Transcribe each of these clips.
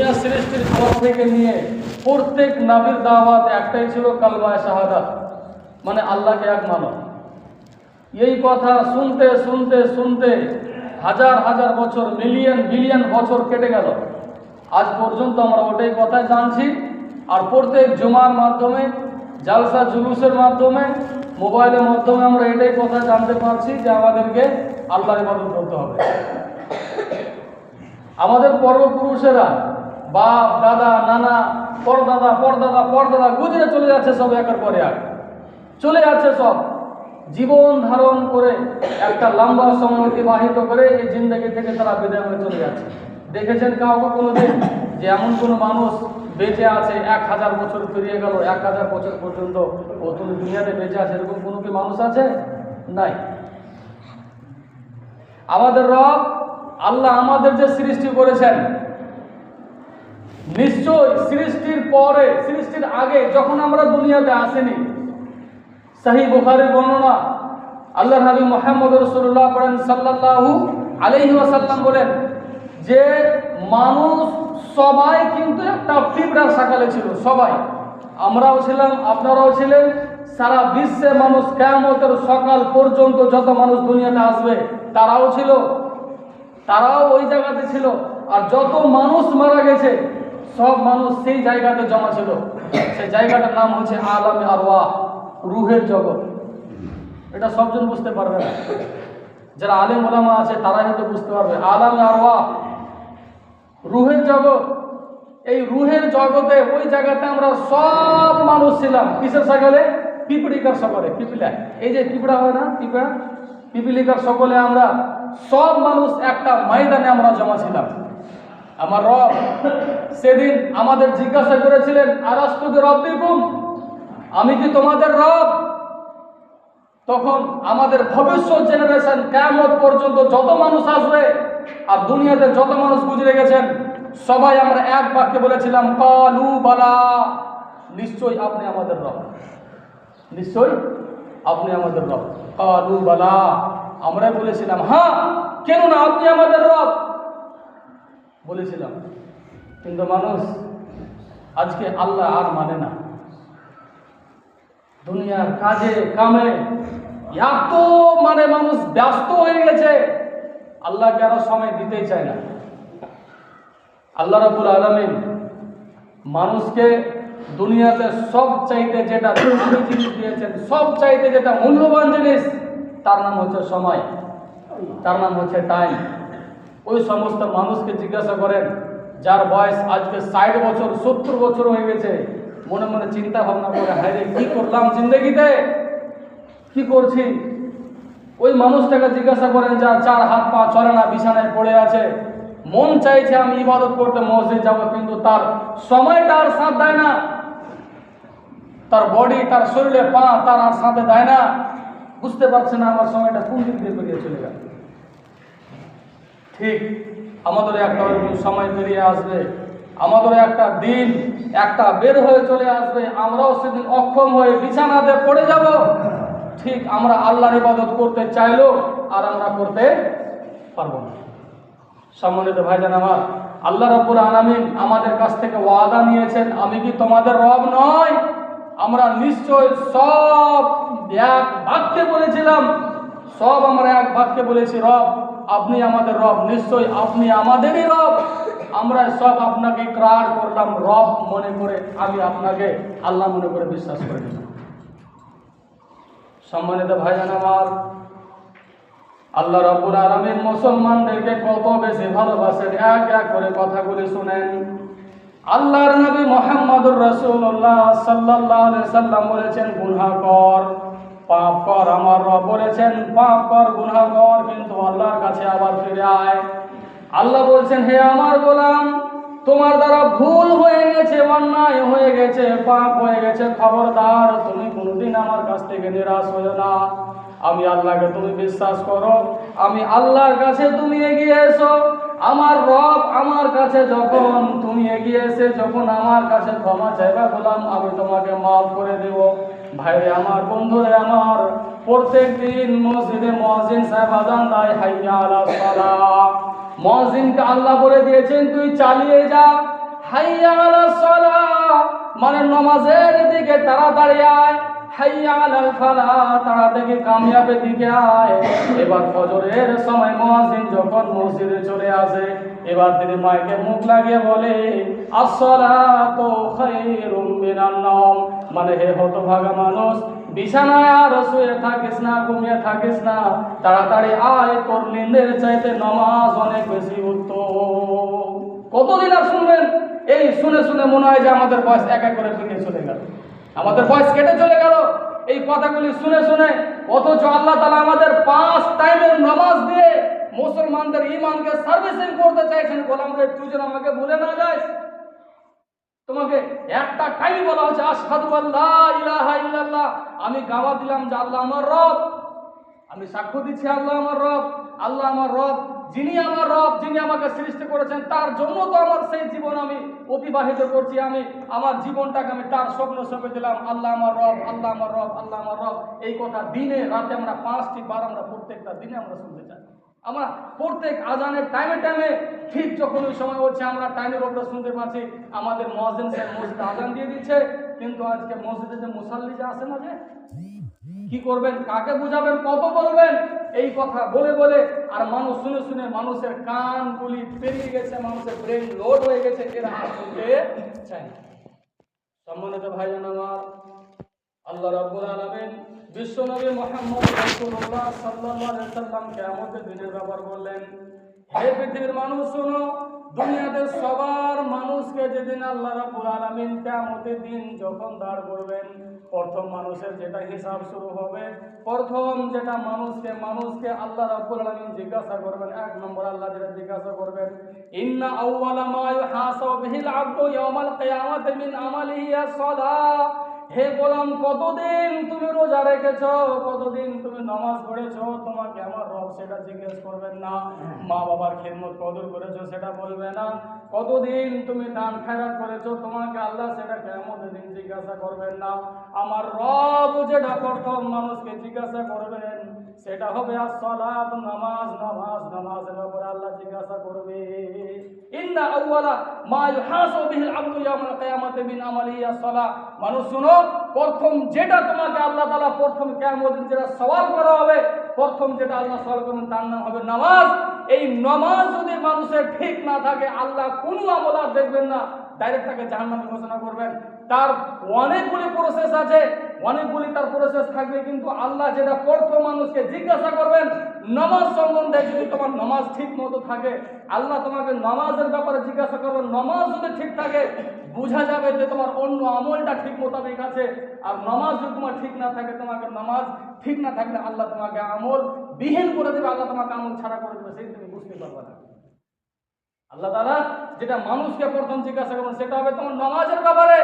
দুনিয়া সৃষ্টির পর থেকে নিয়ে প্রত্যেক নবীর দাওয়াত একটাই ছিল, কালমায়ে শাহাদাত, মানে আল্লাহকে এক মানো। এই কথা শুনতে শুনতে শুনতে হাজার হাজার বছর, মিলিয়ন বিলিয়ন বছর কেটে গেল। আজ পর্যন্ত আমরা ওটাই কথা জানছি। আর প্রত্যেক জুমার মাধ্যমে, জালসা জুলুসের মাধ্যমে, মোবাইলের মাধ্যমে আমরা এটাই কথা জানতে পারছি যে আমাদেরকে আল্লাহর ইবাদত করতে হবে। আমাদের পূর্বপুরুষেরা, বাপ দাদা নানা, পরদাদা পরদাদা পরদাদা গুজরে চলে যাচ্ছে, সব একের পরে এক চলে যাচ্ছে, সব জীবন ধারণ করে একটা লম্বা সময় অতিবাহিত করে এই জিন্দগি থেকে তারা বিদায় হয়ে চলে যাচ্ছে। দেখেছেন কাউকে কোনোদিন যে এমন কোনো মানুষ বেঁচে আছে 1000 বছর পেরিয়ে গেল, 1000 বছর পর্যন্ত ও তুমি দুনিয়াতে বেঁচে আছে, এরকম কোনো কি মানুষ আছে? নাই। আমাদের রব আল্লাহ আমাদের যে সৃষ্টি করেছেন, নিশ্চয় সৃষ্টির পরে, সৃষ্টির আগে যখন আমরা দুনিয়াতে আসিনি, সহিহ বুখারীর বর্ণনা, আল্লাহর হাবিব মুহাম্মদ রাসূলুল্লাহ সাল্লাল্লাহু আলাইহি ওয়াসাল্লাম বলেন যে মানুষ সবাই কিন্তু একটা পিঁপড়ার শাখালে ছিল। সবাই, আমরাও ছিলাম, আপনারাও ছিলেন, সারা বিশ্বে মানুষ কিয়ামতের সকাল পর্যন্ত যত মানুষ দুনিয়াতে আসবে তারাও ছিল, তারাও ওই জায়গাতে ছিল। আর যত মানুষ মারা গেছে সব মানুষ সেই জায়গাতে জমা ছিল। সেই জায়গাটার নাম হচ্ছে আলামে আরওয়াহ, রুহের জগৎ। এটা সবজন বুঝতে পারবে না, যারা আলেম ওলামা আছে তারাই হয়তো বুঝতে পারবে। আলামে আরওয়াহ, রুহের জগৎ। এই রুহের জগতে ওই জায়গাতে আমরা সব মানুষ ছিলাম। কিসের সকালে? পিপিলিকার সকলে, পিপিলা, এই যে পিঁপড়া হয় না, পিঁপড়া, পিপিলিকার সকলে আমরা সব মানুষ একটা ময়দানে আমরা জমা ছিলাম। আমার রব সেদিন আমাদের জিজ্ঞাসা করেছিলেন, আলাস্তু বিরব্বিকুম, আমি কি তোমাদের রব? তখন আমাদের ভবিষ্যৎ জেনারেশন, কিয়ামত পর্যন্ত যত মানুষ আসবে আর দুনিয়াতে যত মানুষ গুজরে গেছেন, সবাই আমরা এক বাক্যে বলেছিলাম, ক্বালু বালা, নিশ্চয়ই আপনি আমাদের রব, নিশ্চয়ই আপনি আমাদের রব। ক্বালু বালা, আমরা বলেছিলাম হ্যাঁ, কেন না, আপনি আমাদের রব বলেছিলাম। কিন্তু মানুষ আজকে আল্লাহ আর মানে না। দুনিয়ার কাজে কামে এত মানে মানুষ ব্যস্ত হয়ে গেছে, আল্লাহকে আরো সময় দিতেই চায় না। আল্লাহ রাব্বুল আলামিন মানুষকে দুনিয়াতে সব চাইতে যেটা জিনিস দিয়েছেন, সব চাইতে যেটা মূল্যবান জিনিস, তার নাম হচ্ছে সময়, তার নাম হচ্ছে টাইম। ওই সমস্ত মানুষকে জিজ্ঞাসা করেন যার বয়স আজকে 60 বছর 70 বছর হয়ে গেছে, মনে মনে চিন্তা ভাবনা করে, হায় রে কি করলাম জিন্দগিতে, কি করছি। ওই মানুষটাকে জিজ্ঞাসা করেন যার 4 হাত পা চলে না, বিছানায় পড়ে আছে, মন চাইছে আমি ইবাদত করতে মসজিদ যাব, কিন্তু তার সময়টা আর সাথ দেয় না, তার বডি, তার শরীরে পা তার আর সাথে দেয় না, বুঝতে পারছে না আমার সময়টা কোন দিক দিয়ে বেরিয়ে চলে গেল। ঠিক আমাদের একটা সময় বেরিয়ে আসবে, আমাদের একটা দিন একটা বের হয়ে চলে আসবে, আমরাও সেদিন অক্ষম হয়ে বিছানাতে পড়ে যাব। ঠিক আমরা আল্লাহর ইবাদত করতে চাইলেও আর আমরা করতে পারবো না। সম্মানিত ভাইজান আমার, আল্লাহ রাব্বুল আলামিন আমাদের কাছ থেকে ওয়াদা নিয়েছেন, আমি কি তোমাদের রব নয়? আমরা নিশ্চয় সব এক বাক্যে বলেছিলাম, সব আমরা এক বাক্যে বলেছি, রব আপনি আমাদের রব, নিশ্চয় আপনি আমাদেরই রব। আমরা সব আপনাকে ইকরার করলাম রব মনে করে, আমি আপনাকে আল্লাহ মনে করে বিশ্বাস করে নিলাম। সম্মানিত ভাইজান আমার, আল্লাহ রাব্বুল আলামিন মুসলমানদেরকে কত বেশি ভালোবাসেন, এক এক করে কথাগুলি শুনেন। আল্লাহর নবী মুহাম্মদুর রাসূলুল্লাহ সাল্লাল্লাহু আলাইহি সাল্লাম বলেছেন, গুনাহ কর, পাপ কর। আমার রব বলেছেন, পাপ কর, গুনাহ কর, কিন্তু আল্লাহর কাছে আবার ফিরে আয়। আল্লাহ বলছেন, হে আমার গোলাম, তোমার দ্বারা ভুল হয়ে গেছে, অন্যায় হয়ে গেছে, পাপ হয়ে গেছে, খবরদার তুমি কোনোদিন আমার কাছ থেকে নিরাশ হয়ো না। আমি আল্লাহকে তুমি বিশ্বাস করো, আমি আল্লাহর কাছে তুমি এগিয়ে এসো। আমার রব আমার কাছে যখন তুমি এগিয়ে এসে যখন আমার কাছে ক্ষমা চাইবা গোলাম, আমি তোমাকে মাফ করে দেব। ভাইরে আমার, বন্ধুরে আমার, প্রত্যেক দিন মসজিদে মুয়াজ্জিন সাহেব আযান দেয়, হাইয়া আলাস সালাহ। মুয়াজ্জিনকে আল্লাহ বলে দিয়েছেন তুই চালিয়ে যা, হাইয়া আলাস সালাহ মানে নামাজের দিকে তাড়াতাড়ি আয়, হাইয়া আলাল ফালাহ তাড়াতাড়ি কামিয়াবের দিকে আয়। এবার ফজরের সময় মুয়াজ্জিন যখন মসজিদে চলে আসে, এবার তিনি মাইকে মুখ লাগিয়ে বলে আসসালাতু খায়রুম মিনান নাওম, মানে হে হতভাগা মানুষ, বিছানায় আর শুয়ে থাকিস না, ঘুমিয়ে থাকিস না, তাড়াতাড়ি আয়, তোর নিন্দের চাইতে নামাজ অনেক বেশি উত্তম। কতদিন আর শুনবেন? এই শুনে শুনে মনে হয় যে আমাদের বয়স এক এক করে কেটে চলে গেল, আমাদের বয়স কেটে চলে গেল এই কথাগুলি শুনে শুনে। অথচ আল্লাহ তাআলা আমাদের 5 টাইমের নামাজ দিয়ে মুসলমানদের ঈমানকে সার্ভিসিং করতে চাইছেন। গোলাম রে, তুই যেন আমাকে ভুলে না যাস। তোমাকে একটা টাইম বলা হচ্ছে আশহাদু আল্লা ইলাহা ইল্লাল্লাহ, আমি গাওয়া দিলাম যে আল্লাহ আমার রব, আমি সাক্ষ্য দিচ্ছি আল্লাহ আমার রব, আল্লাহ আমার রব, যিনি আমার রব, যিনি আমাকে সৃষ্টি করেছেন, তার জন্য তো আমার সেই জীবন আমি অতিবাহিত করছি। আমি আমার জীবনটাকে আমি তার স্বপ্ন সঁপে দিলাম, আল্লাহ আমার রব, আল্লাহ আমার রব, আল্লাহ আমার রব। এই কথা দিনে রাতে আমরা 5টি বার আমরা প্রত্যেকটা দিনে আমরা শুনতে চাই। আমরা প্রত্যেক আজানের টাইমে টাইমে ঠিক যখন ওই সময় হচ্ছে আমরা টাইমের উপরে শুনতে পাচ্ছি আমাদের মুয়াজ্জিন সাহেব মসজিদে আজান দিয়ে দিচ্ছে, কিন্তু আজকে মসজিদে যে মুসাল্লি যে আসে না, যে কি করবেন, কাকে বুঝাবেন, কত বলবেন, এই কথা বলে বলে আর মানুষ শুনে শুনে মানুষের কানগুলি পেরিয়ে গেছে, মানুষের ব্রেন লোড হয়ে গেছে, এরা আর শুনতে চায় না। সম্মানিত ভাইজান আমার, আল্লাহ রাব্বুল আলামিন বিশ্বনবী মুহাম্মদ রাসূলুল্লাহ সাল্লাল্লাহু আলাইহি ওয়াসাল্লাম কিয়ামতের দিনের ব্যাপার বললেন, হে পৃথিবীর মানুষ শোনো, দুনিয়াতে সবার মানুষকে যেদিন আল্লাহ রাব্বুল আলামিন কিয়ামতের দিন যখন দাঁড় করবেন, প্রথম মানুষের যেটা হিসাব শুরু হবে, প্রথম যেটা মানুষকে আল্লাহ রাব্বুল আলামিন জিজ্ঞাসা করবেন, 1 নম্বর আল্লাহ যেটা জিজ্ঞাসা করবেন, ইন্না আউওয়ালা মা ইউহাসাবু বিহিল আবদু ইয়াওমাল কিয়ামাতি মিন আমালিহি আস-সালাহ। হে গোলাম, কতদিন তুমি রোজা রেখেছো, কতদিন তুমি নামাজ পড়েছো, তোমাকে আমার রব সেটা জিজ্ঞেস করবেন না। মা বাবার খিদমত কদর করেছো সেটা বলবে না। কতদিন তুমি দান খয়রাত করেছো, তোমাকে আল্লাহ সেটা কিয়ামতের দিন জিজ্ঞাসা করবেন না। আমার রব যেটা প্রথম মানুষকে জিজ্ঞাসা করবেন সেটা হবে as-সালাত, নামাজ, নামাজ, নামাজের ব্যাপারে আল্লাহ জিজ্ঞাসা করবে। ইন্না আউওয়ালা মা ইউহাসাবু বিহিল আবদু ইয়াওমাল কিয়ামাতি মিন আমালিহি আস-সালাহ। মানুষ শুনো, প্রথম যেটা তোমাকে আল্লাহ তাআলা প্রথম কিয়ামতের দিন যেটা সওয়াল করা হবে, প্রথম যেটা আল্লাহ সওয়াল করবেন তার নাম হবে নামাজ। এই নামাজ যদি মানুষের ঠিক না থাকে, আল্লাহ কোনো আমল আর দেখবেন না, ডাইরেক্ট তাকে জাহান্নামে ঘোষণা করবেন। তার অনেকগুলি প্রসেস আছে, অনেকগুলি তার প্রসেস থাকবে, কিন্তু আল্লাহ যেটা প্রথম মানুষকে জিজ্ঞাসা করবেন নামাজ সম্বন্ধে, যদি তোমার নামাজ ঠিক মতো থাকে, আল্লাহ তোমাকে নামাজের ব্যাপারে জিজ্ঞাসা করবেন। নামাজ যদি ঠিক থাকে, বোঝা যাবে যে তোমার অন্য আমলটা ঠিক মোতাবেক আছে। আর নামাজ যদি তোমার ঠিক না থাকে, তোমাকে নামাজ ঠিক না থাকলে আল্লাহ তোমাকে আমল বিহীন করে দেবে, আল্লাহ তোমাকে আমল ছাড়া করে দেবে, সেই তুমি বুঝতে পারবে না। আল্লাহ তাআলা যেটা মানুষকে প্রথম জিজ্ঞাসা করবেন সেটা হবে তোমার নামাজের ব্যাপারে।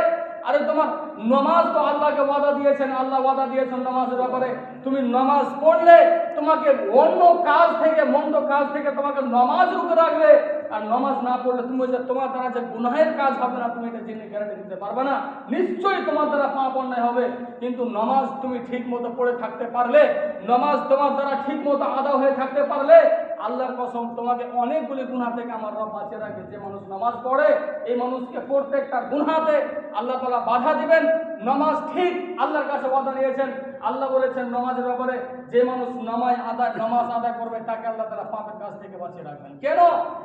আরে তোমার নামাজ তো আল্লাহকে ওয়াদা দিয়েছেন, আল্লাহ ওয়াদা দিয়েছেন নামাজের ব্যাপারে। তুমি নামাজ পড়লে তোমাকে অন্য কাজ থেকে, মন্দ কাজ থেকে তোমাকে নামাজ রুখে রাখবে। আর নামাজ না পড়লে তুমি যে তোমার দ্বারা যে গুনাহের কাজ হবে না, তুমি এটা জেনে গ্যারান্টি দিতে পারবে না। নিশ্চয়ই তোমার দ্বারা পাপ অন্যায় হবে, কিন্তু নামাজ তুমি ঠিক মতো পড়ে থাকতে পারলে, নামাজ তোমার দ্বারা ঠিক মতো আদা হয়ে থাকতে পারলে, আল্লাহর কসম তোমাকে অনেকগুলি গুনাহ থেকে আমার রব বাঁচিয়ে রাখবে। যে মানুষ নামাজ পড়ে, এই মানুষকে প্রত্যেকটা গুনাহতে আল্লাহ তাআলা বাধা দিবেন। নামাজ ঠিক আল্লাহর কাছে ওয়াদা নিয়েছেন। আল্লাহ বলেছেন নামাজের ব্যাপারে, যে মানুষ নামাজ আদায় করবে তাকে আল্লাহ তাআলা পাপের কাজ থেকে বাঁচিয়ে রাখবেন। কেন?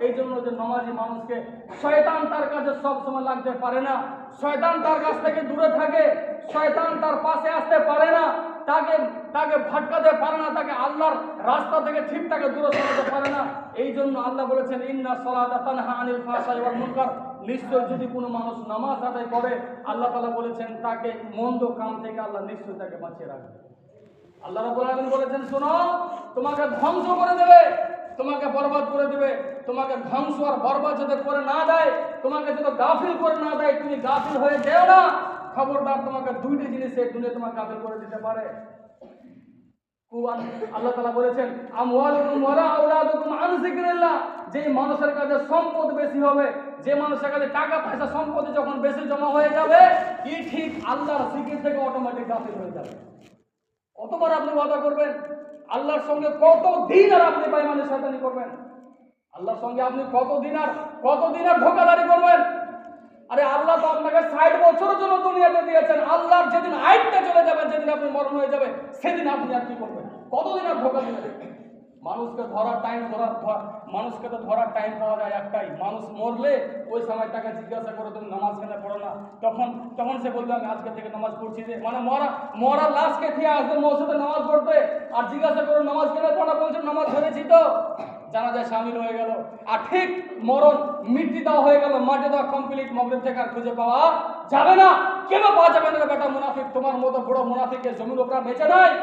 এই জন্য যে নামাজি মানুষকে শয়তান তার কাছে সব সময় লাগতে পারে না, শয়তান তার কাছ থেকে দূরে থাকে, শয়তান তার পাশে আসতে পারে না, তাকে ভটকাতে পারে না, তাকে আল্লাহর রাস্তা থেকে ঠিক তাকে দূরে সরাতে পারে না। এই জন্য আল্লাহ বলেছেন ইন্না সালাতা তানহা আনিল ফাহশাই ওয়াল মুনকার। নিশ্চয় যদি কোনো মানুষ নামাজ আদায় করে, আল্লাহ তাআলা বলেছেন তাকে মন্দ কাম থেকে আল্লাহ নিশ্চয় তাকে বাঁচিয়ে রাখবে। আল্লাহ রাব্বুল আলামিন বলেছেন শোনো, তোমাকে ধ্বংস করে দেবে, তোমাকে বরবাদ করে দেবে। তোমাকে ধ্বংস আর বরবাদ যাতে করে না দেয়, তোমাকে যাতে গাফিল করে না দেয়, তুমি গাফিল হয়ে যেও না। খবরদার, তোমাকে দুইটি জিনিস এই দুনিয়া তোমাকে গাফিল করে দিতে পারে। আল্লাহ তাআলা বলেছেন আমওয়ালুকুম ওয়া আওলাদুকুম আন যিকরিল্লাহ। যে মানুষের কাছে সম্পদ বেশি হবে, যে মানুষের কাছে টাকা পয়সা সম্পত্তি যখন বেশি জমা হয়ে যাবে, কি ঠিক আল্লাহর জিকির থেকে অটোমেটিক গাফিল হয়ে যাবে। কতবার আপনি ওয়াদা করবেন আল্লাহর সঙ্গে, কতদিন আর আপনি বেঈমানি শয়তানি করবেন? আল্লাহর সঙ্গে আপনি কতদিন আর ধোঁকাদারি করবেন? আরে আল্লাহ তো আপনাকে 60 বছরের জন্য দুনিয়াতে দিয়েছেন। আল্লাহর যেদিন আইনটা চলে যাবে, যেদিন আপনি মরণ হয়ে যাবে, সেদিন আপনি আর কি করবেন? কতদিন আর ধোকা দিবেন? মানুষকে তো ধরার টাইম পাওয়া যায় একটাই। মানুষ মরলে ওই সময়টাকে জিজ্ঞাসা করে তুমি নামাজ কেন পড়ো না, তখন সে বলবে আমি আজকে থেকে নামাজ পড়ছি। যে মানে মরা লাশকে খেয়ে আসবে মসজিদে নামাজ পড়তে, আর জিজ্ঞাসা করো নামাজ কেন পড়া, বলছে নামাজ পড়েছি তো, জানাজায় শামিল হয়ে গেল। আর ঠিক মরণ মৃত্যু দেওয়া হয়ে গেল, মাটি দেওয়া কমপ্লিট, মগরেব থেকে আর খুঁজে পাওয়া যাবে না। কেন পাওয়া যাবে না বেটা মুনাফিক? তোমার মতো বড় মুনাফিকের জমির উপর বেঁচে নাই।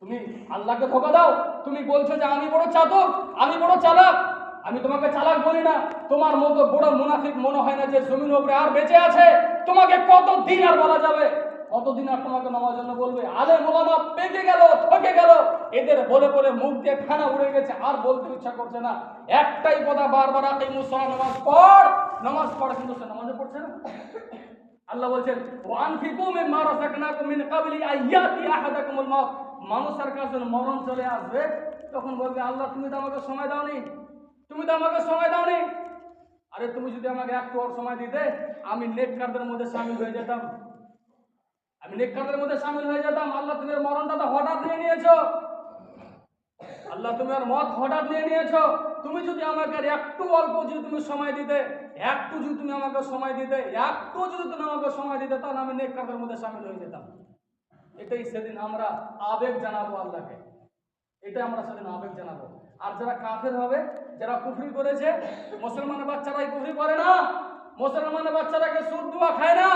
তুমি আল্লাহকে ধোকা দাও। তুমি বলছো যে আমি বড় চাতক, আমি বড় চালাক। আমি তোমাকে চালাক বলি না। তোমার মতো বড় মুনাফিক মনে হয় না যে জমির উপরে আর বেঁচে আছে। তোমাকে কতদিন আর বলা যাবে? কতদিন আর তোমাকে নামার জন্য বলবে? আলেম ওলামা পেকে গেল, ঠকে গেল, এদের বলে বলে মুখ দিয়ে খানা উড়ে গেছে, আর বলতে ইচ্ছা করছে না। একটাই কথা বারবার, আকিমুস সালাত, নামাজ পড়, কিন্তু সে নামাজে পড়ছে না। আল্লাহ বলছেন ওয়ানফিকু মিম্মা রাযাকনাকুম মিন ক্বাবলি আইয়াতি আহাদাকুমুল মাউত। মানুষের কাছে মরণ চলে আসবে, তখন বলবে আল্লাহ তুমি তো আমাকে সময় দাওনি, তুমি তো আমাকে সময় দাওনি। আরে তুমি যদি আমাকে একটু আর সময় দিতে, আমি নেককারদের মধ্যে শামিল হয়ে যেতাম, আল্লাহ তুমি মরণটা তো হঠাৎ নিয়ে নিয়েছো, আল্লাহ তুমি আর মত হঠাৎ নিয়ে নিয়েছো। তুমি যদি আমাকে একটু অল্প যদি তুমি সময় দিতে, একটু যদি তুমি আমাকে সময় দিতে, তাহলে আমি নেককারদের মধ্যে শামিল হয়ে যেতাম। এটাই সেদিন আমরা আবেগ জানাবো আল্লাহকে, এটা আমরা সেদিন আবেগ জানাবো। আর যারা কাফের হবে, যারা কুফরি করেছে, মুসলমানের বাচ্চারাই কুফরি করে না, মুসলমানের বাচ্চারাকে সুদ দুয়া খায় না,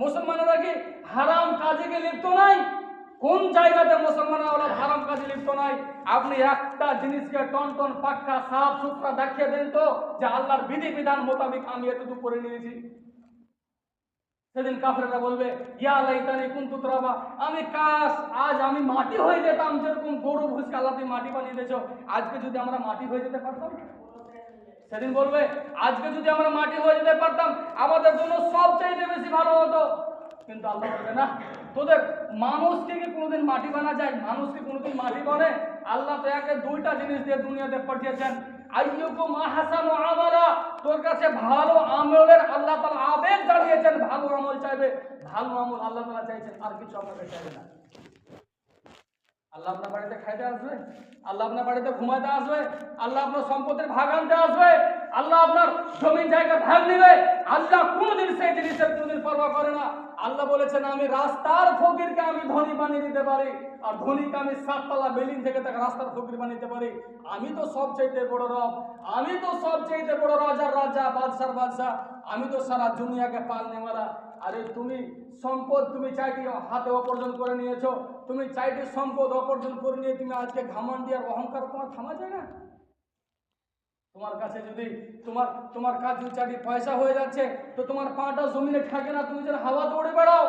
মুসলমানেরা কি হারাম কাজে লিপ্ত নাই? কোন জায়গাতে মুসলমানরা হারাম কাজে লিপ্ত নাই? আপনি একটা জিনিসকে টন পাক্কা সাফ সুতরা দেখিয়ে দেন তো যে আল্লাহর বিধি বিধান মোতাবেক আমি এতটুকু করে নিয়েছি। সেদিন কাফেররা বলবে ইয়া লাইতানি কুনতু তুরাবা, আমি কাশ আজ আমি মাটি হয়ে যেতাম। যেরকম গরু ভুসকে আল্লাহ তুমি মাটি বানিয়ে দিয়েছো, আজকে যদি আমরা মাটি হয়ে যেতে পারতাম। সেদিন বলবে আজকে যদি আমরা মাটি হয়ে যেতে পারতাম, আমাদের জন্য সবচাইতে বেশি ভালো হতো। কিন্তু আল্লাহ বলবে না, তোদের মানুষকে কি কোনোদিন মাটি বানা যায়? মানুষকে কোনোদিন মাটি বানে? আল্লাহ তো একে দুইটা জিনিস দিয়ে দুনিয়াতে পাঠিয়েছেন, আইয়ুকুম আহসানু আমালা, তোর কাছে ভালো আমলের আল্লাহ তাআলা আবেগ জানিয়েছেন, ভালো আমল চাইবে, ভালো আমল আল্লাহ তাআলা চাইছেন, আর কিছু আপনাকে চাইবে না। আল্লাহ আপনার বাড়িতে খাইতে আসবে, আল্লাহ আপনার বাড়িতে ঘুমাইতে আসবে, আল্লাহ আপনার সম্পত্তির ভাগ আনতে আসবে, আল্লাহ আপনার জমি জায়গা ভাগ নিবে। আল্লাহ কোনোদিন সেই জিনিসের কোনোদিন পরোয়া করে না। আল্লাহ বলেছেন আমি রাস্তার ফকিরকে আমি ধনী বানিয়ে দিতে পারি, আর ধনীকে আমি 7তলা বিল্ডিং থেকে তাকে রাস্তার ফকির বানিয়ে দিতে পারি। আমি তো সবচাইতে বড় রব, আমি তো সবচাইতে বড় রাজার রাজা, বাদশার বাদশাহ, আমি তো সারা দুনিয়াকে পালনেওয়ালা। আরে তুমি সম্পদ তুমি চাইটি হাতে অর্জন করে নিয়েছো, তুমি চাইটি সম্পদ অর্জন করে নিয়ে তুমি আজকে ঘামান্ডি আর অহংকার তোমার থামা যায় না। তোমার কাছে যদি তোমার কাছে যদি চাইটি পয়সা হয়ে যাচ্ছে, তো তোমার পাটা জমিনে থাকে না, তুমি যেন হাওয়া দৌড়ে বেড়াও।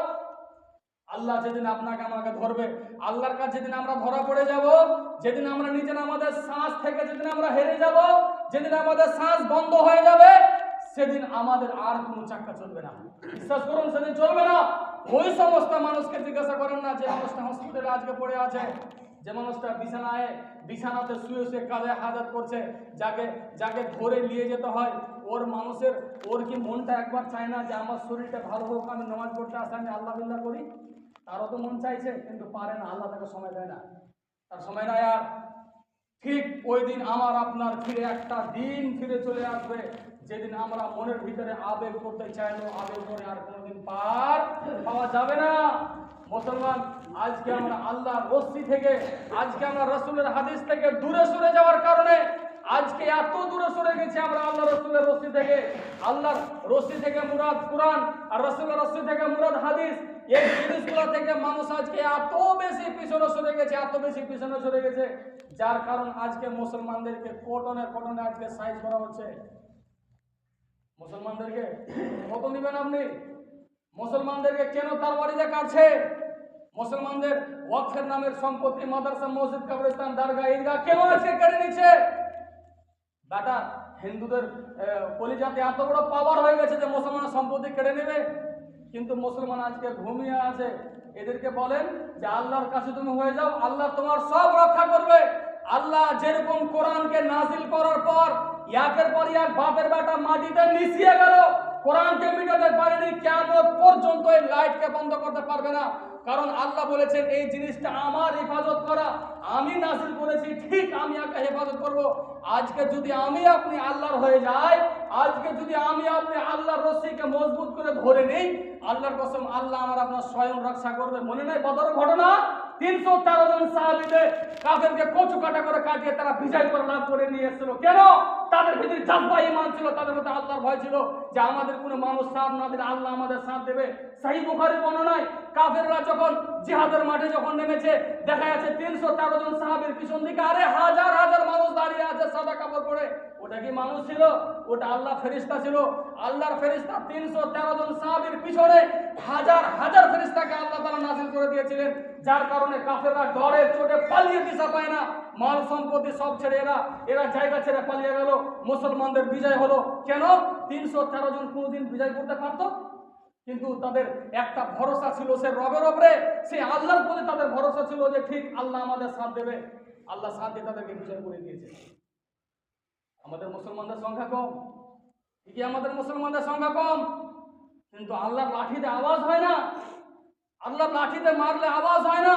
আল্লাহ যেদিন আপনাকে আমাকে ধরবে, আল্লাহর কাছে যেদিন আমরা ধরা পড়ে যাব, যেদিন আমরা নিজের আমাদের শ্বাস থেকে যেদিন আমরা হেরে যাব, যেদিন আমাদের শ্বাস বন্ধ হয়ে যাবে, সেদিন আমাদের আর কোনো চাক্কা চলবে না। বিশ্বাস করুন, সেদিন চলবে না। ওই সমস্ত মানুষকে জিজ্ঞাসা করেন না যে মানুষটা হসপিটালে আজকে পড়ে আছে, যে মানুষটা বিছানাতে শুয়ে কাজে হাজাত করছে, যাকে ধরে নিয়ে যেতে হয়, ওর কি মনটা একবার চায় না যে আমার শরীরটা ভালো হোক, আমি নামাজ পড়তে আসি, আমি আল্লাহ বিল্লাহ করি? তারও তো মন চাইছে, কিন্তু পারে না, আল্লাহ তাকে সময় দেয় না, তার সময় নাই। আর ঠিক ওই দিন আমার আপনার একটা দিন ফিরে চলে আসবে, যেদিন আমরা মনের ভিতরে আবেগ করতে চাইলেও আবেগ করে আর কোনোদিন পার পাওয়া যাবে না। মুসলমান, আজকে আমরা আল্লাহর রস্তি থেকে, আজকে আমরা রাসূলের হাদিস থেকে দূরে সরে যাওয়ার কারণে আজকে এত দূরে সরে গেছি আমরা আল্লাহ রাসূলের রস্তি থেকে। আল্লাহর রস্তি থেকে মুরাদ কোরআন, আর রাসূলের রস্তি থেকে মুরাদ হাদিস। এই জিনিসগুলো থেকে মানুষ আজকে এত বেশি পিছনে সরে গেছে, যার কারণ আজকে মুসলমানদেরকে কটনে আজকে সাইজ করা হচ্ছে। মুসলমানদেরকে কত নেবেন আপনি? মুসলমানদেরকে কেন তার বাড়িতে কাটছে? মুসলমানদের ওয়াকফের নামের সম্পত্তি, মাদ্রাসা, মসজিদ, কবরস্থান, দরগা, ঈদগাহ কেন আজকে কেড়ে নিচ্ছে? বেটা, হিন্দুদের কলিজাতে এত বড় পাওয়ার হয়ে গেছে যে মুসলমানের সম্পত্তি কেড়ে নেবে, কিন্তু মুসলমান আজকে ঘুমিয়ে আছে। এদেরকে বলেন যে আল্লাহর কাছে তুমি হয়ে যাও, আল্লাহ তোমার সব রক্ষা করবে। আল্লাহ যেরকম কোরআনকে নাজিল করার পর একের পর এক বাপের বেটা মাটিতে মিশিয়ে গেল, কোরআনকে মিটাতে পারেনি, কিয়ামত পর্যন্ত এই লাইটকে বন্ধ করতে পারবে না। কারণ আল্লাহ বলেছেন এই জিনিসটা আমার হেফাজত করা, আমি নাযিল করেছি, ঠিক আমি একা হেফাজত করব। আজকে যদি আমি আপনি আল্লাহর হয়ে যাই, আজকে যদি আমি আপনি আল্লাহর রশিকে মজবুত করে ধরে নেই, আল্লাহর কসম আল্লাহ আমার আপনার স্বয়ং রক্ষা করবে। মনে নাই বদর ঘটনা? 313 জন সাহাবীদের কাফেরকে কচু কাটা করে কাটিয়ে তারা বিজয় করে লাভ করে নিয়ে এসেছিল। কেন? তাদের ভিতরে জাযবা ঈমান ছিল, তাদের মধ্যে আল্লাহর ভয় ছিল যে আমাদের কোনো মানুষ সাথ না দিলে আল্লাহ আমাদের সাথ দেবে। সহিহ বুখারীর বর্ণনায় কাফেররা যখন জিহাদের মাঠে যখন নেমেছে, দেখা যাচ্ছে 313 জন সাহাবীর পিছন দিকে আরে হাজার হাজার মানুষ দাঁড়িয়ে আছে সাদা কাপড় পরে। ওটা কি মানুষ ছিল? ওটা আল্লাহ ফেরেশতা ছিল। আল্লাহর ফেরেশতা 313 জন সাহাবীর পিছনে হাজার হাজার ফেরেশতাকে আল্লাহ তাআলা নাযিল করে দিয়েছিলেন, যার কারণে কাফেররা ডরের চোটে পালিয়ে দিশা পায় না। মাল সম্পত্তি সব ছেড়ে এরা জায়গা ছেড়ে পালিয়ে গেল। মুসলমানদের বিজয় হলো। কেন? 313 জন কোনদিন বিজয় করতে পারতো? কিন্তু তাদের একটা ভরসা ছিল সে রবের উপরে, সে আল্লাহর প্রতি তাদের ভরসা ছিল যে ঠিক আল্লাহ আমাদের সাথ দেবে। আল্লাহ সাথ দিয়ে তাদেরকে বিজয় করে দিয়েছে। আমাদের মুসলমানদের সংখ্যা কম, ঠিকই আমাদের মুসলমানদের সংখ্যা কম, কিন্তু আল্লাহর লাঠিতে আওয়াজ হয় না। আল্লাহর লাঠিতে মারলে আওয়াজ হয় না।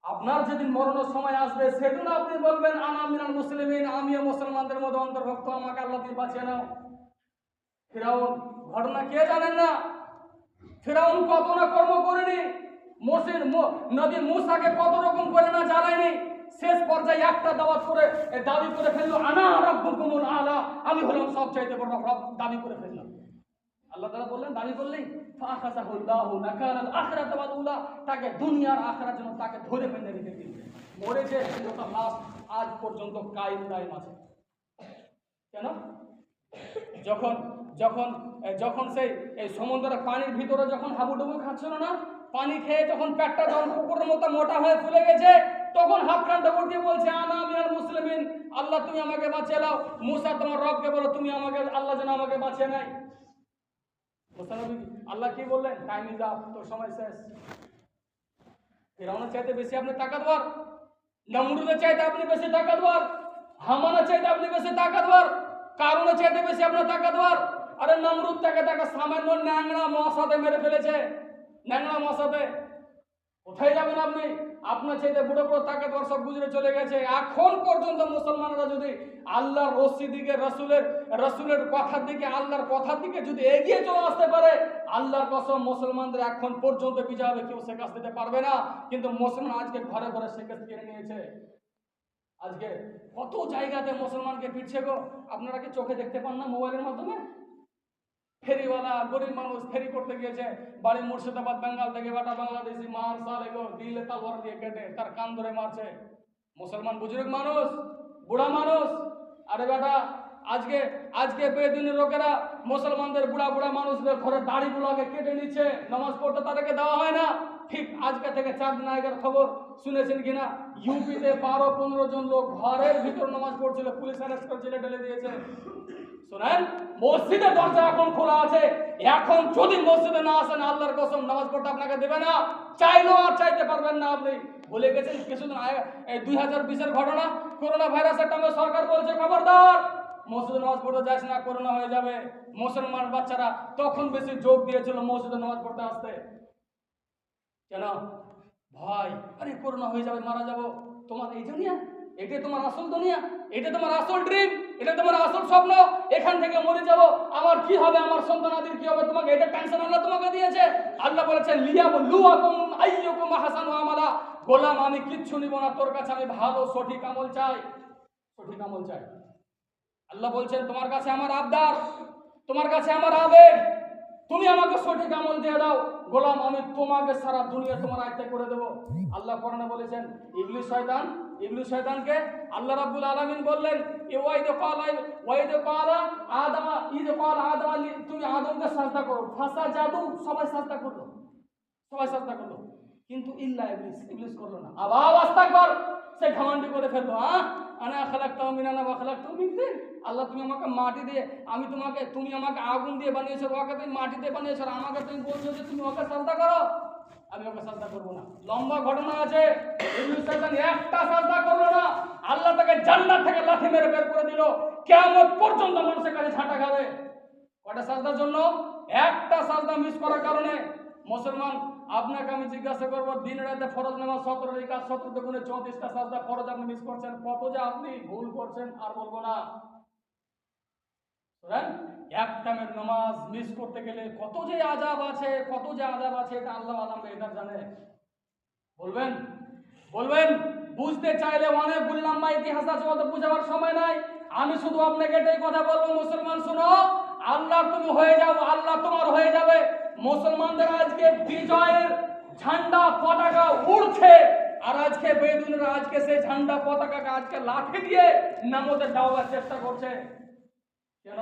আপনার যেদিন মরণের সময় আসবে সেদিন আপনি বলবেন আনা মিনাল মুসলিমিন, আমিও মুসলমানদের মধ্যে অন্তর্ভুক্ত, আমাকে আল্লাহ তুমি বাঁচিয়ে নাও। ফিরাউন ঘটনা কে জানেন না? ফিরাউন কত না কর্ম করেনি, নবী মুসাকে কত রকম করে না জ্বালায়নি। শেষ পর্যায়ে একটা দাবি করে ফেললো আনা রাব্বুকুমুল আলা, আমি হলাম সবচাইতে বড় রব, দাবি করে ফেললাম। আল্লাহ তাআলা বললেন দাবি করলেই ফাখাযাহুল্লাহু নাকালাল আখিরাতি ওয়াল উলা, তাকে দুনিয়ার আখিরাতের জন্য তাকে ধরে ফেলে রেখে দিল। মরেছে, ওটা লাশ আজ পর্যন্ত কায়েম দায়েম আছে। কেন? যখন যখন যখন সেই এই সমুদ্রের পানির ভিতরে যখন হাবুডুবু খাচ্ছিল না, পানি খেয়ে যখন পেটটা যখন কুকুরের মতো মোটা হয়ে ফুলে গেছে, তখন হাত কান্দে উঠিয়ে বলছে আনা মিনাল মুসলিমিন, আল্লাহ তুমি আমাকে বাঁচিয়ে নাও। মুসা তোমার রবকে বলো তুমি আমাকে, আল্লাহ যেন আমাকে বাঁচিয়ে নেয়। মুসা নবী আল্লাহ কি বললেন? টাইম ইজ আপ, তোর সময় শেষ। ফিরাউনের চাইতে বেশি আপনি তাকতওয়ার, নমরুদের চাইতে আপনি বেশি তাকতওয়ার, হামানের চাইতে আপনি বেশি তাকতওয়ার, কারুনের চাইতে বেশি আপনার তাকতওয়ার। আরে নমরুদ তাকে সামান্য ন্যাংরা মশাতে মেরে ফেলেছে, ন্যাংরা মশাতে। কোথায় যাবেন আপনি? আপনার চাইতে বুড়ো বুড়ো তাকতওয়ার সব গুজরে চলে গেছে। এখন পর্যন্ত মুসলমানরা যদি আল্লাহর রশি দিকে, রসুলের কথার দিকে, আল্লাহর কথার দিকে যদি এগিয়ে চলে আসতে পারে, আল্লাহর কসম মুসলমানদের এখন পর্যন্ত বিজয় হবে, কেউ শেখাস দিতে পারবে না। কিন্তু মুসলমান আজকে ঘরে ঘরে শেখাস কিনে নিয়েছে। আজকে কত জায়গাতে মুসলমানকে পিটছে গো, আপনারা কি চোখে দেখতে পান না? মোবাইলের মাধ্যমে ফেরিওয়ালা গরিব মানুষ ফেরি করতে গিয়েছে, বাড়ি মুর্শিদাবাদ বেঙ্গল থেকে বেটা বাংলাদেশি মার সালে গো দিলে তালওয়ার দিয়ে কেটে তার কান ধরে মারছে। মুসলমান বুজুর্গ মানুষ, বুড়া মানুষ। আরে বেটা আজকে বেদিনের লোকেরা মুসলমানদের বুড়া বুড়া মানুষদের ঘরে দাড়িগুলোকে কেটে নিচ্ছে, নামাজ পড়তে তাদেরকে দেওয়া হয় না। ঠিক আজকে থেকে 4 দিন আগের খবর শুনেছেন কিনা, ইউপিতে 12-15 জন লোক ঘরের ভিতর নামাজ পড়ছিল, পুলিশ অ্যারেস্ট করে জেলে ঢেলে দিয়েছে। শুনেন, মসজিদের দরজা এখন খোলা আছে। এখন যদি মসজিদে না আসেন, আল্লাহর কসম নামাজ পড়তে আপনাকে দেবে না, চাইলেও আর চাইতে পারবেন না। আপনি বলে গেছেন কিছুদিন আগে 2020-এর ঘটনা, করোনা ভাইরাসের টাইমে সরকার বলছে খবরদার মসজিদে নামাজ পড়তে যাস না, করোনা হয়ে যাবে। মুসলমান বাচ্চারা তখন বেশি যোগ দিয়েছিল মসজিদে নামাজ পড়তে আসতে। কেন? ভয়, আরে করোনা হয়ে যাবে, মারা যাবো। তোমার এই দুনিয়া, এটা তোমার আসল দুনিয়া, এটা তোমার আসল ড্রিম, এটা তোমার আসল স্বপ্ন। এখান থেকে মরে যাব, আমার কি হবে, আমার সন্তানাদের কি হবে, তোমাকে এটা টেনশন আল্লাহ তোমাকে দিয়েছে। আল্লাহ বলেছেন লিয়াবলুয়াকুম আইয়ুকুম আহসানু আমালা, গোলাম আমি কিচ্ছু নিব না, তোর কাছে আমি ভালো সঠিক আমল চাই, সঠিক আমল চাই। আল্লাহ বলছেন তোমার কাছে আমার আবদার, তোমার কাছে আমার আবেগ, তুমি আমাকে সঠিক আমল দিয়ে দাও, গোলাম আমি তোমাকে সারা দুনিয়া তোমার আয়ত্তে করে দেব। আল্লাহ কোরআনে বলেছেন ইবলিস শয়তানকে আল্লাহ রাব্বুল আলামিন বললেন তুমি আদমকে সাজদা করো, ফাসাজাদু, সবাই সাজদা করলো, কিন্তু ইল্লা ইবলিস করলো না। আবার আস্তাগফার, সে ঘমন্ডি করে ফেললো, আনা খালাকতাহু মিন নার ওয়া খালাকতাহু মিন তিন। আল্লাহ তুমি আমাকে মাটি দিয়ে, তুমি আমাকে আগুন দিয়ে বানিয়েছো, ওকে তুমি মাটি দিয়ে বানিয়েছো, আর আমাকে তুমি বলছো যে তুমি ওকে সাজদা করো, আমি ওকে সাজদা করবো না। লম্বা ঘটনা আছে। ইবলিস শয়তান একটা সাজদা করলো না, আল্লাহ তাকে জান্নাত থেকে লাথি মেরে বের করে দিল। কিয়ামত পর্যন্ত মানুষের কাছে ঝাঁটা খাবে। কয়টা সাজদার জন্য? একটা সাজদা মিস করার কারণে মুসলমান আপনাকে আমি জিজ্ঞাসা করবো, দিন রাতে ফরজ নামাজ 17 রাকাত 17 গুণে 34টা সাজদা ফরজ আপনি মিস করছেন, কত যে আপনি ভুল করছেন আর বলবো না। এক টাইমের নামাজ মিস করতে গেলে কত যে আযাব আছে, কত যে আযাব আছে, এটা আল্লাহ আলাম বেহতার জানে। বলবেন বলবেন বুঝতে চাইলে অনেক বললাম বা ইতিহাস আছে, অত বুঝাবার সময় নাই। আমি শুধু আপনাকে এটাই কথা বলবো, মুসলমান শোনো, আল্লাহ তুমি হয়ে যাও, আল্লাহ তোমার হয়ে যাবে। মুসলমানদের আজকে বিজয়ের ঝান্ডা পতাকা উড়ছে, আর আজকে বেদুনরা আজকে সেই ঝান্ডা পতাকাকে আজকে লাঠি দিয়ে নামতে ডাওয়ার চেষ্টা করছে। কেন?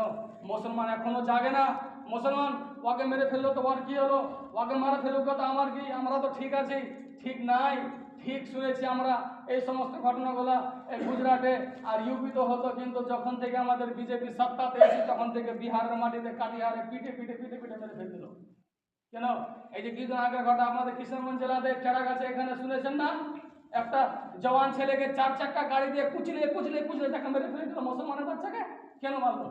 মুসলমান এখনো জাগে না। মুসলমান ওকে মেরে ফেললো তো ওর কি হলো, ওকে মারা ফেলুক তো আমার কি, আমরা তো ঠিক আছি। ঠিক নাই, ঠিক শুনেছি আমরা এই সমস্ত ঘটনাগুলো গুজরাটে আর ইউপিতে হতো, কিন্তু যখন থেকে আমাদের বিজেপি সত্তাতে এসে তখন থেকে বিহারের মাটিতে কাটিহারে পিটে পিটে পিটে পিটে মেরে ফেল দিল। কেন? এই যে কিছুদিন আগের ঘটনা আমাদের কিশোরগঞ্জ জেলাতে চারাগাছে এখানে শুনেছেন না, একটা জওয়ান ছেলেকে 4 চাক্কা গাড়ি দিয়ে কুচলে কুচলে কুচলে তাকে মেরে ফেলে দিল মুসলমানের বাচ্চাকে। কেন মারলো?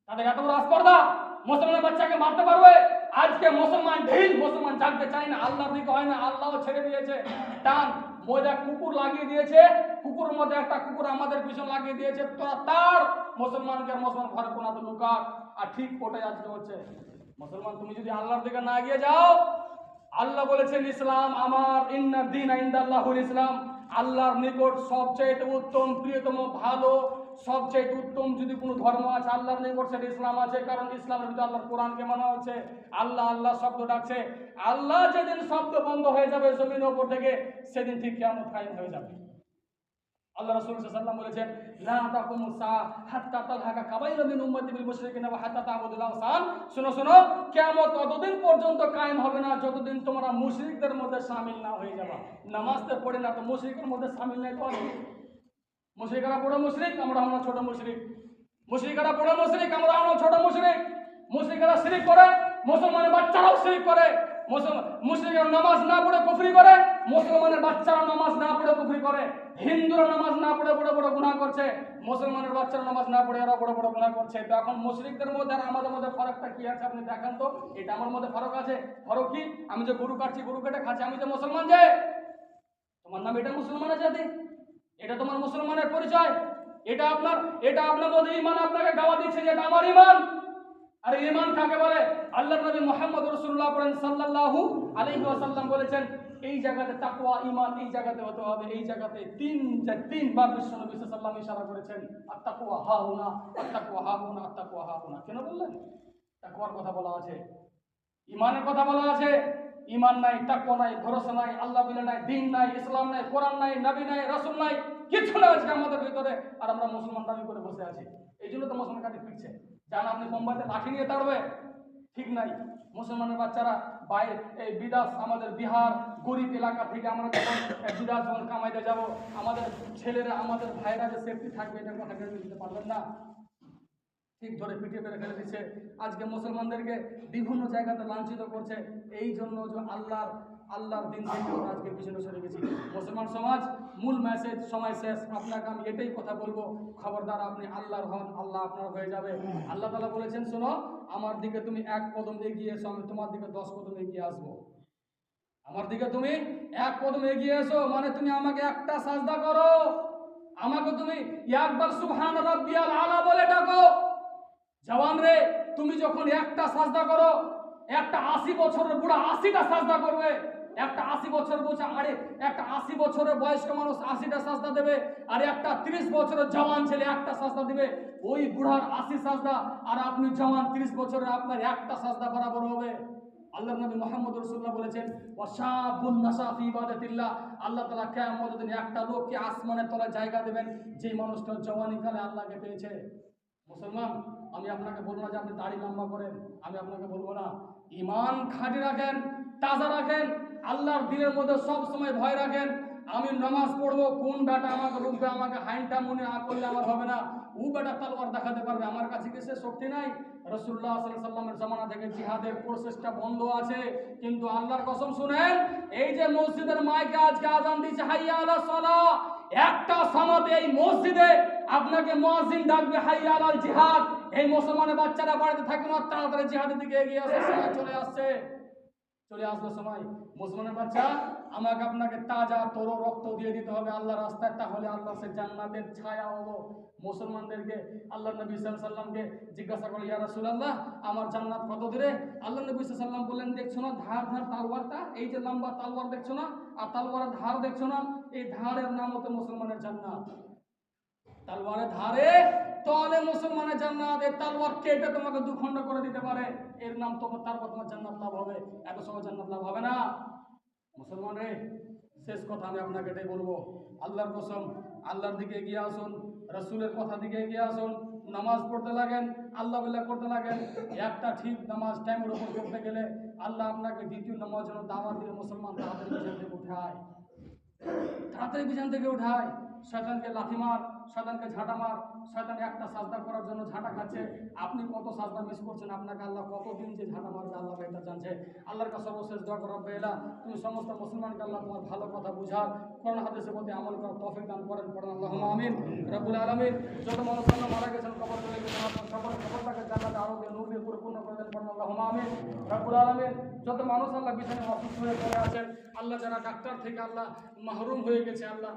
তাদের এত বড় আস্পর্ধা, মুসলমানের বাচ্চাকে মারতে পারবে? আজকে মুসলমান ঢিল, মুসলমান জানতে চায় না, আল্লাহর দিকে হয় না, আল্লাহও ছেড়ে দিয়েছে। টান মজা কুকুর লাগিয়ে দিয়েছে, কুকুরের মধ্যে একটা কুকুর আমাদের পিছন লাগিয়ে দিয়েছে, তোরা তার মুসলমানকে মুসলমান ঘরে কোনাতে লুকা, আর ঠিক ওটাই আজকে হচ্ছে। মুসলমান তুমি যদি আল্লাহর দিকে না গিয়ে যাও, আল্লাহ বলেছেন ইসলাম আমার, ইন্না দীনা ইনদাল্লাহুল ইসলাম, আল্লাহর নিকট সবচেয়ে উত্তম, প্রিয়তম, ভালো, সবচেয়ে উত্তম যদি কোনো ধর্ম আছে আল্লাহর নিকট সেটা ইসলাম আছে। কারণ ইসলামের ভিতরে আল্লাহর কোরআনকে মানা হচ্ছে, আল্লাহ আল্লাহ শব্দ ডাকছে। আল্লাহ যেদিন শব্দ বন্ধ হয়ে যাবে জমিনের উপর থেকে, সেদিন ঠিক কিয়ামত কায়েম হয়ে যাবে। আল্লাহ রাসূল সাল্লাল্লাহু আলাইহি ওয়াসাল্লাম বলেছেন, লা তাকুমু সাআ হাত্তা তালহাকা কাবাইরু মিন উম্মতি বিল মুশরিকিনা ওয়া হাত্তা তা'বুদুল আওসান। শুনো শুনো, কিয়ামত ততদিন পর্যন্ত কায়েম হবে না যতদিন তোমরা মুশরিকদের মধ্যে শামিল না হয়ে যাবে। নামাজ তো পড়ে না, তো মুশরিকের মধ্যে শামিল নাই তো আছে। মুশরিকরা বড় মুশরিক, আমরা হলাম ছোট মুশরিক। মুশরিকরা বড় মুশরিক, আমরা হলাম ছোট মুশরিক। মুশরিকরা শিরক করে, মুসলমানের বাচ্চারাও শিরক করে। মুশরিকরা নামাজ না পড়ে কুফরি করে, মুসলমানের বাচ্চারা নামাজ না পড়ে কুফরি করে। হিন্দুরা নামাজ না পড়ে বড় বড় গুনাহ করছে, মুসলমানের বাচ্চারা নামাজ না পড়ে এরা বড় বড় গুনাহ করছে। তো এখন মুশরিকদের মধ্যে আর আমাদের মধ্যে ফারাকটা কি আছে আপনি দেখান তো। এটা আমার মধ্যে ফারাক আছে। ফারাক কি? আমি যে গরু কাটছি, গরু কেটে খাচ্ছি, আমি যে মুসলমান, যে তোমার নাম এটা মুসলমানের জাতি, এটা তোমার মুসলমানের পরিচয়, এটা আপনার মধ্যে ঈমান আপনাকে গাওয়া দিচ্ছে যে এটা আমার ঈমান। আর ঈমান কাকে বলে? আল্লাহর নবী মুহাম্মদ রাসূলুল্লাহ সাল্লাল্লাহু আলাইহি ওয়াসাল্লাম বলেছেন, এই জায়গাতে তাকওয়া ঈমান এই জায়গাতে হতে হবে। এই জায়গাতে তিনবার বিশ্বনবী সাল্লাল্লাহু আলাইহি ওয়াসাল্লাম ইশারা করেছেন, আত-তাকওয়া হাহুনা, আত-তাকওয়া হাহুনা, আত-তাকওয়া হাহুনা। কেন বললেন? তাকওয়ার কথা বলা আছে, ঈমানের কথা বলা আছে। ঈমান নাই, তাকওয়া নাই, ভরসা নাই, আল্লাহ বিলে নাই, দ্বীন নাই, ইসলাম নাই, কোরআন নাই, নবী নাই, রাসূল নাই, কিছু না আজকে আমাদের ভিতরে। আর আমরা মুসলমান দাবি করে বসে আছি। এই জন্য তো মুসলমান কাটি ফিরছে। জান আপনি মুম্বাইতে লাঠি নিয়ে তাড়বে, ঠিক নাই। মুসলমানের বাচ্চারা বাইরে এই বিদেশ, আমাদের বিহার গরিব এলাকা থেকে আমরা যখন বিদেশ যখন কামাইতে যাব, আমাদের ছেলেরা, আমাদের ভাইরা যে সেফটি থাকবে এটার কথা কেউ দিতে পারবেন না। ঠিক ধরে পিটিয়ে মেরে ফেলে দিচ্ছে। আজকে মুসলমানদেরকে বিভিন্ন জায়গাতে লাঞ্ছিত করছে। এই জন্য যে আল্লাহর দিন থেকে আমরা আজকে পিছনে সরে গেছি। মুসলমান সমাজ, মূল মেসেজ, সময় শেষ। আপনাকে আমি এটাই কথা বলবো, খবরদার আপনি আল্লাহর হন, আল্লাহ আপনার হয়ে যাবে। আল্লাহ তাআলা বলেছেন, শোনো, আমার দিকে তুমি 1 কদম এগিয়ে এসো, আমি তোমার দিকে 10 কদম এগিয়ে আসবো। আমার দিকে তুমি 1 কদম এগিয়ে এসো মানে তুমি আমাকে একটা সাজদা করো, আমাকে তুমি একবার সুবহান রাব্বিয়াল আলা বলে ডাকো। জওয়ান রে, তুমি যখন একটা সাজদা করো, একটা 80 বছরের বুড়া 80টা সাজদা করবে। একটা 80 বছর বলছে, আরে একটা 80 বছরের বয়স্ক মানুষ 80টা সাজদা দেবে, আর একটা 30 বছরের জওয়ান ছেলে একটা সাজদা দিবে। ওই বুড়ার 80 সাজদা আর আপনি জওয়ান 30 বছরের, আপনার একটা সাজদা বরাবর হবে। আল্লাহর নবী মুহাম্মদ রাসূলুল্লাহ বলেছেন, ওয়াশাবুন নাসা ফি ইবাদাতিল্লাহ, আল্লাহ তাআলা কিয়ামতের দিন একটা লোককে আসমানের তলায় জায়গা দেবেন, যে মানুষটা জওয়ানি কালে আল্লাহকে পেয়েছে। মুসলমান, আমি আপনাকে বলবো না যে আপনি দাড়ি লম্বা করেন, আমি আপনাকে বলবো না। ঈমান খাঁটি রাখেন, তাজা রাখেন, আল্লাহর দিনের মধ্যে সব সময় ভয় রাখেন। আমি নামাজ পড়বো, কোন বেটা আমাকে রুখবে, আমাকে হাইনটা মনে করলে আমার হবে না। ও বেটা তলোয়ার দেখাতে পারবে, আমার কাছে কি সে শক্তি নাই? রাসূলুল্লাহ সাল্লাল্লাহু আলাইহি ওয়াসাল্লামের জামানা থেকে জিহাদের প্রসেসটা বন্ধ আছে, কিন্তু আল্লাহর কসম শুনেন, এই যে মসজিদের মাইকে আজকে আযান দিচ্ছে হাইয়া আলাস সালাহ, একটা সমাতে এই মসজিদে আপনাকে মুয়াজ্জিন ডাকবে হাইয়া আলাল জিহাদ, এই মুসলমানের বাচ্চারা বাড়িতে থাকে না, তাড়াতাড়ি জিহাদের দিকে এগিয়ে আসে, সময় চলে আসছে, চলে আসবে সময়। মুসলমানের বাচ্চা, আমাকে আপনাকে তাজা তরো রক্ত দিয়ে দিতে হবে আল্লাহ রাস্তায়, তাহলে আল্লাহ সে জান্নাতের ছায়া হবো। মুসলমানদেরকে আল্লাহ নবী সাল্লাল্লাহু আলাইহি ওয়াসাল্লামকে জিজ্ঞাসা করল, ইয়া রাসূলুল্লাহ আমার জান্নাত কত দূরে? আল্লাহ নবী সাল্লাল্লাহু আলাইহি ওয়াসাল্লাম বললেন, দেখছো না ধার ধার তালওয়ারটা, এই যে লম্বা তালওয়ার দেখছো না, আর তালওয়ারের ধার দেখছো না, এই ধারের নাম হতো মুসলমানের জান্নাত। তালওয়ারের ধারে তলে মুসলমানের জান্নাত, এই তালওয়ার কেটে তোমাকে দুখণ্ড করে দিতে পারে, এর নাম তোমার, তারপর তোমার জান্নাত লাভ হবে। এত সহজ জান্নাত লাভ হবে না মুসলমান রে। শেষ কথা আমি আপনাকে এটাই বলবো, আল্লাহর কসম, আল্লাহর দিকে এগিয়ে আসুন, রাসূলের কথা দিকে এগিয়ে আসুন, নামাজ পড়তে লাগেন, আল্লাহ বিল্লাহ করতে লাগেন। একটা ঠিক নামাজ টাইমের উপর করতে গেলে আল্লাহ আপনাকে দ্বিতীয় নামাজ যেন দাওয়াত দিয়ে মুসলমান তাড়াতাড়ি বিছান থেকে উঠায়, তাড়াতাড়ি বিছান থেকে উঠায়। শয়তানকে লাথি মার, শয়তানকে ঝাঁটা মার, শয়তান একটা সাজদা করার জন্য ঝাঁটা খাচ্ছে, আপনি কত সাজদা মিস করছেন, আপনাকে আল্লাহ কতদিন যে ঝাঁটা মারবে আল্লাহ এটা জানছে। আল্লাহর কাছে সর্বশেষ দোয়া করো, রব্বে এলা তুমি সমস্ত মুসলমানকে আল্লাহ তোমার ভালো কথা বুঝার, কোরআন হাদিসের প্রতি আমল করার তৌফিক দান করেন, পড়েন আল্লাহুম্মা আমিন। রব্বুল আলামিন যত মানুষ মারা গেছেন, কবর চলে গেছেন, আপনার সকলের কবরটাকে জান্নাতে আলো দিয়ে নূর দিয়ে পরিপূর্ণ করে দেন, পড়েন আল্লাহুম্মা আমিন। রব্বুল আলামিন যত মানুষ আল্লাহ বিছানায় অসুস্থ হয়ে পড়ে আছেন, আল্লাহ যারা ডাক্তার থেকে আল্লাহ মাহরুম হয়ে গেছে, আল্লাহ